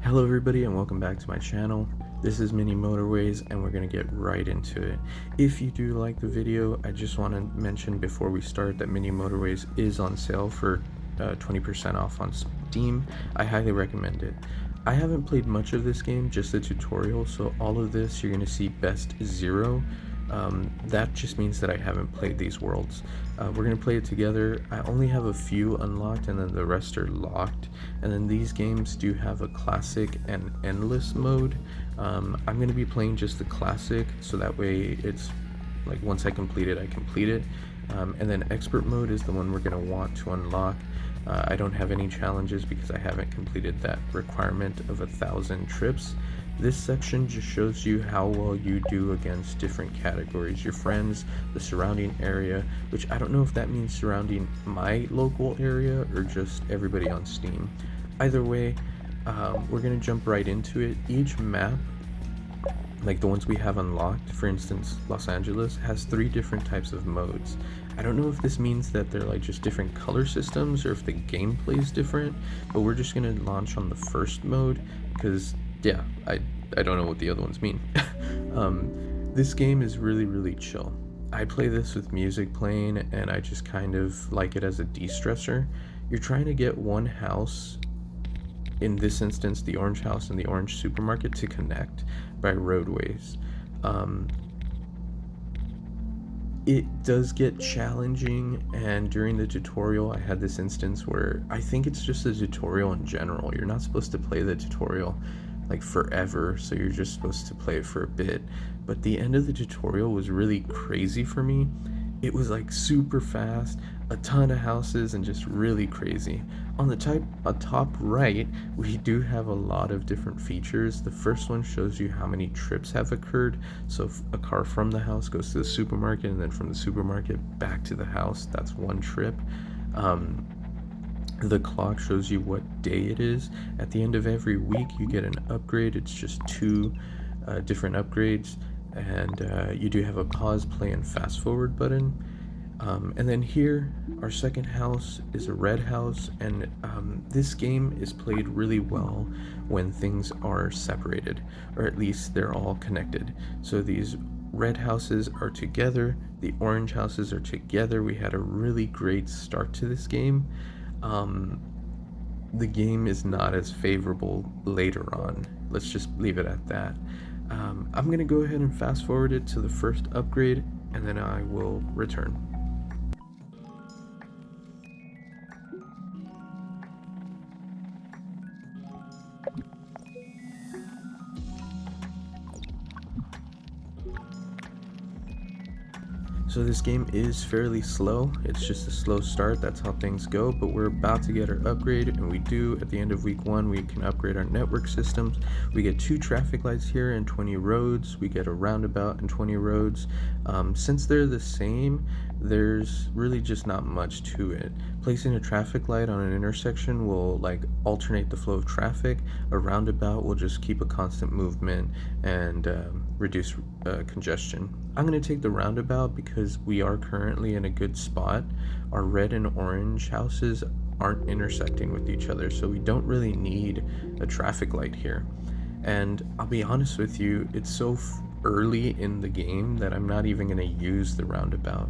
Hello everybody and welcome back to my channel. This is Mini Motorways and we're going to get right into it. If you do like the video, I just want to mention before we start that Mini Motorways is on sale for 20% off on Steam. I highly recommend it. I haven't played much of this game, just the tutorial, so all of this you're going to see best 0. That just means that I haven't played these worlds. We're going to play it together. I only have a few unlocked and then the rest are locked. And then these games do have a classic and endless mode. I'm going to be playing just the classic, so that way it's like once I complete it, I complete it. And then expert mode is the one we're going to want to unlock. I don't have any challenges because I haven't completed that requirement of 1,000 trips. This section just shows you how well you do against different categories, your friends, the surrounding area, which I don't know if that means surrounding my local area or just everybody on Steam. Either way, we're going to jump right into it. Each map, like the ones we have unlocked, for instance, Los Angeles, has 3 different types of modes. I don't know if this means that they're like just different color systems or if the gameplay is different, but we're just going to launch on the first mode because yeah, I don't know what the other ones mean. This game is really chill. I play this with music playing and I just kind of like it as a de-stressor. You're trying to get one house, in this instance the orange house and the orange supermarket, to connect by roadways. It does get challenging, and during the tutorial I had this instance where I think it's just a tutorial in general. You're not supposed to play the tutorial like forever, so you're just supposed to play it for a bit, but the end of the tutorial was really crazy for me. It was like super fast, a ton of houses, and just really crazy. On the top right, we do have a lot of different features. The first one shows you how many trips have occurred. So if a car from the house goes to the supermarket and then from the supermarket back to the house, that's 1 trip. The clock shows you what day it is. At the end of every week you get an upgrade. It's just 2 different upgrades, and you do have a pause, play, and fast forward button. And then here, our second house is a red house, and this game is played really well when things are separated, or at least they're all connected. So these red houses are together, the orange houses are together. We had a really great start to this game. The game is not as favorable later on. Let's just leave it at that. I'm gonna go ahead and fast forward it to the first upgrade, and then I will return. So this game is fairly slow. It's just a slow start, that's how things go, but we're about to get our upgrade, and we do. At the end of week 1 we can upgrade our network systems. We get 2 traffic lights here and 20 roads. We get a roundabout and 20 roads. Since they're the same, there's really just not much to it. Placing a traffic light on an intersection will like alternate the flow of traffic. A roundabout will just keep a constant movement and reduce congestion. I'm going to take the roundabout because we are currently in a good spot. Our red and orange houses aren't intersecting with each other, so we don't really need a traffic light here. And I'll be honest with you, it's so early in the game that I'm not even going to use the roundabout.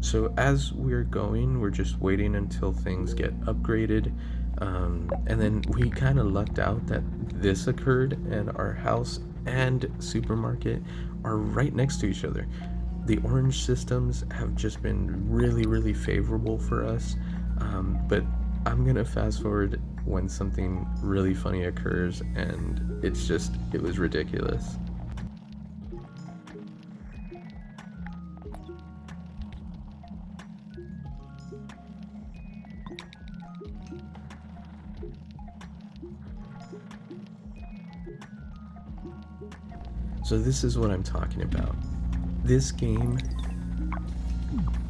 So as we're going, we're just waiting until things get upgraded. And then we kind of lucked out that this occurred, and our house and supermarket are right next to each other. The orange systems have just been really favorable for us, but I'm gonna fast forward when something really funny occurs, and it was ridiculous. So this is what I'm talking about. This game,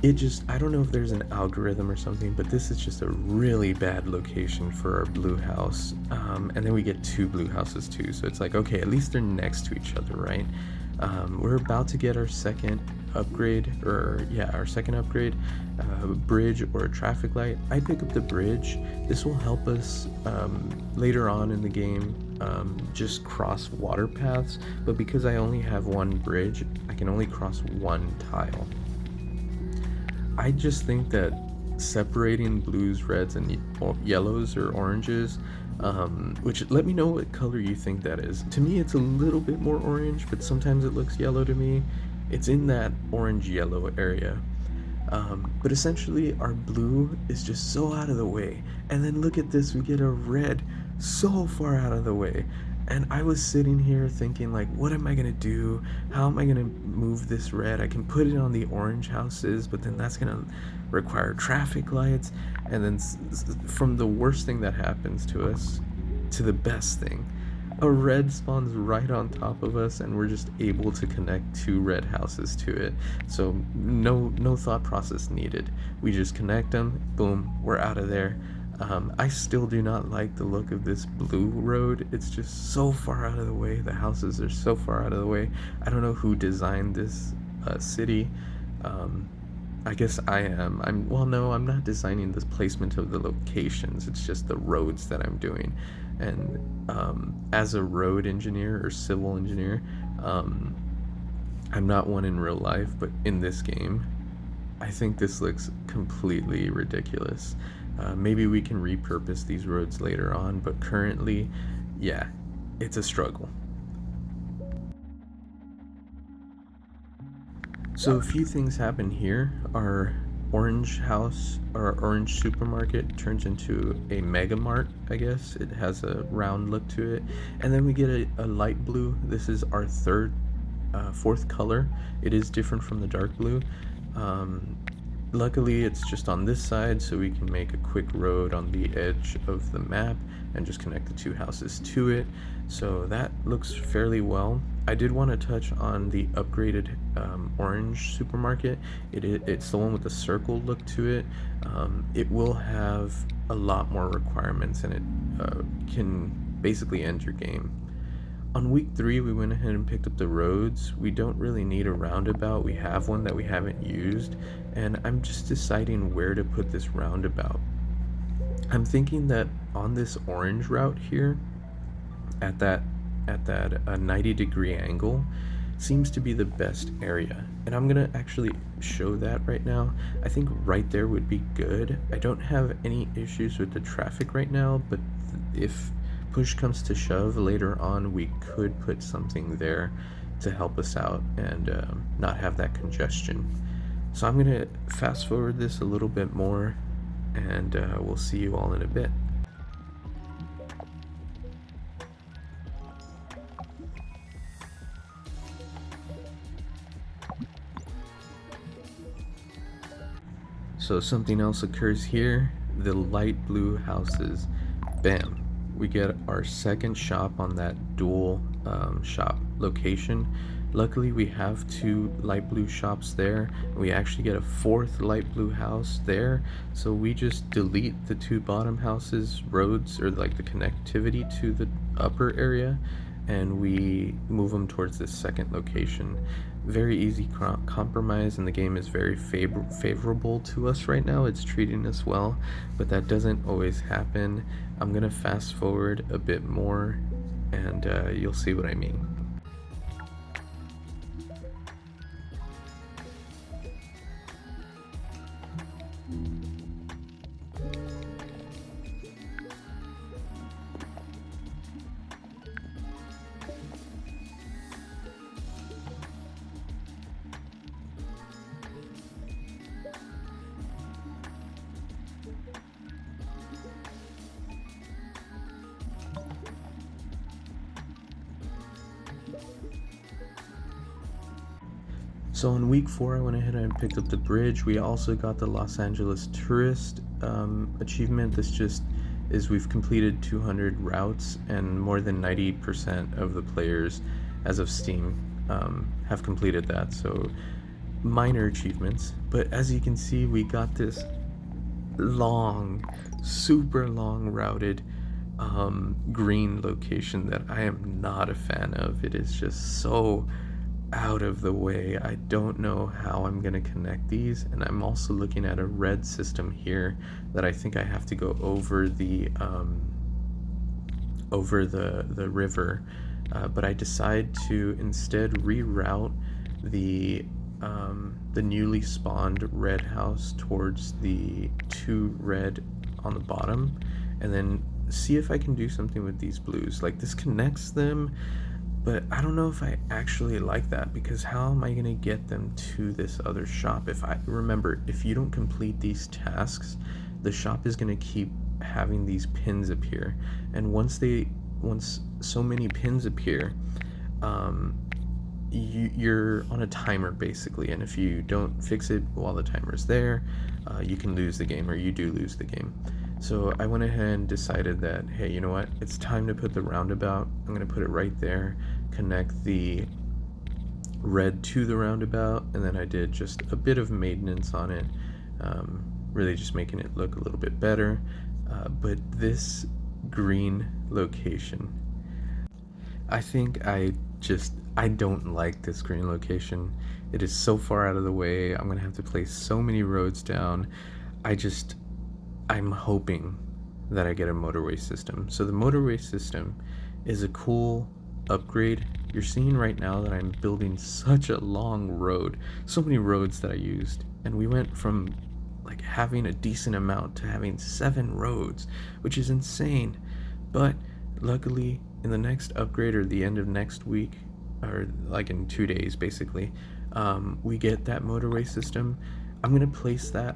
I don't know if there's an algorithm or something, but this is just a really bad location for our blue house. And then we get 2 blue houses too, so it's like, okay, at least they're next to each other, right? We're about to get our second upgrade, or yeah, our second upgrade, bridge or a traffic light. I pick up the bridge. This will help us later on in the game just cross water paths, but because I only have one bridge, I can only cross one tile. I just think that separating blues, reds, and yellows or oranges, which let me know what color you think that is. To me, it's a little bit more orange, but sometimes it looks yellow to me. It's in that orange-yellow area. But essentially, our blue is just so out of the way. And then look at this, we get a red so far out of the way. And I was sitting here thinking, like, what am I gonna do? How am I gonna move this red? I can put it on the orange houses, but then that's gonna require traffic lights. And then from the worst thing that happens to us to the best thing, a red spawns right on top of us, and we're just able to connect two red houses to it. So no thought process needed. We just connect them, boom, we're out of there. I still do not like the look of this blue road. It's just so far out of the way. The houses are so far out of the way. I don't know who designed this city. I guess I am. Well, no, I'm not designing this placement of the locations. It's just the roads that I'm doing. And as a road engineer or civil engineer, I'm not one in real life, but in this game, I think this looks completely ridiculous. Maybe we can repurpose these roads later on, but currently, yeah, it's a struggle. So a few things happen here. Our orange house, or orange supermarket, turns into a mega mart, I guess. It has a round look to it. And then we get a light blue. This is our fourth color. It is different from the dark blue. Luckily, it's just on this side, so we can make a quick road on the edge of the map and just connect the two houses to it. So that looks fairly well. I did want to touch on the upgraded orange supermarket. It's the one with the circle look to it. It will have a lot more requirements, and it can basically end your game. On week 3, we went ahead and picked up the roads. We don't really need a roundabout. We have one that we haven't used, and I'm just deciding where to put this roundabout. I'm thinking that on this orange route here, at that 90-degree angle, seems to be the best area. And I'm gonna actually show that right now. I think right there would be good. I don't have any issues with the traffic right now, but if push comes to shove later on, we could put something there to help us out and not have that congestion. So I'm gonna fast forward this a little bit more, and we'll see you all in a bit. So something else occurs here. The light blue houses, bam, we get our second shop on that dual shop location. Luckily, we have 2 light blue shops there. We actually get a 4th light blue house there. So we just delete the 2 bottom houses, roads, or like the connectivity to the upper area, and we move them towards this second location. Very easy compromise, and the game is very favorable to us right now. It's treating us well, but that doesn't always happen. I'm gonna fast forward a bit more, and you'll see what I mean. So in week 4, I went ahead and picked up the bridge. We also got the Los Angeles Tourist achievement. This just is we've completed 200 routes, and more than 90% of the players as of Steam have completed that. So minor achievements, but as you can see, we got this long, super long routed green location that I am not a fan of. It is just so out of the way. I don't know how I'm gonna connect these, and I'm also looking at a red system here that I think I have to go over the river, but I decide to instead reroute the newly spawned red house towards the 2 red on the bottom, and then see if I can do something with these blues. Like, this connects them, but I don't know if I actually like that, because how am I going to get them to this other shop? If I remember, if you don't complete these tasks, the shop is going to keep having these pins appear, and once so many pins appear, you're on a timer basically, and if you don't fix it while the timer's there, you can lose the game, or you do lose the game. So I went ahead and decided that, hey, you know what, it's time to put the roundabout. I'm going to put it right there, connect the red to the roundabout, and then I did just a bit of maintenance on it, really just making it look a little bit better. But this green location, I think I don't like this green location. It is so far out of the way. I'm gonna have to place so many roads down. I'm hoping that I get a motorway system. So the motorway system is a cool upgrade. You're seeing right now that I'm building such a long road, so many roads that I used, and we went from like having a decent amount to having 7 roads, which is insane. But luckily, in the next upgrade, or the end of next week, or like in 2 days basically, we get that motorway system. I'm gonna place that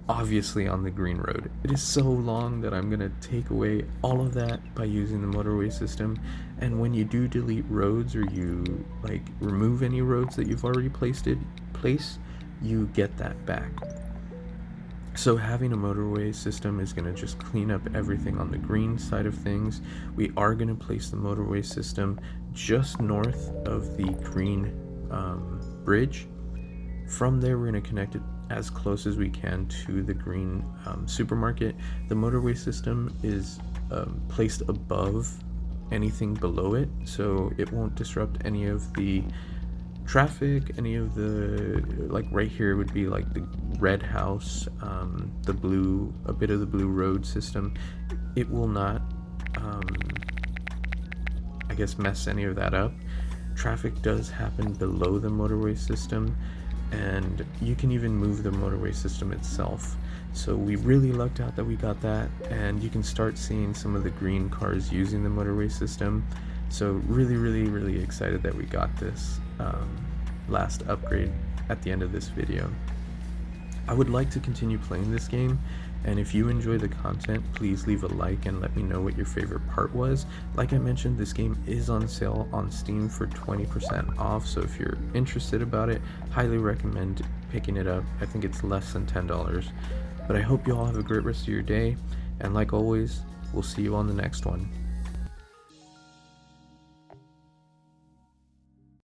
obviously on the green road. It is so long that I'm gonna take away all of that by using the motorway system. And when you do delete roads, or you like remove any roads that you've already placed, you get that back. So having a motorway system is going to just clean up everything on the green side of things. We are going to place the motorway system just north of the green bridge. From there, we're going to connect it as close as we can to the green supermarket. The motorway system is placed above anything below it, so it won't disrupt any of the traffic, any of the, like right here would be like the red house, the blue, a bit of the blue road system. It will not, I guess, mess any of that up. Traffic does happen below the motorway system, and you can even move the motorway system itself. So we really lucked out that we got that, and you can start seeing some of the green cars using the motorway system. So really excited that we got this last upgrade at the end of this video. I would like to continue playing this game, and if you enjoy the content, please leave a like and let me know what your favorite part was. Like I mentioned, this game is on sale on Steam for 20% off, so if you're interested about it, highly recommend picking it up. I think it's less than $10. But I hope you all have a great rest of your day, and like always, we'll see you on the next one.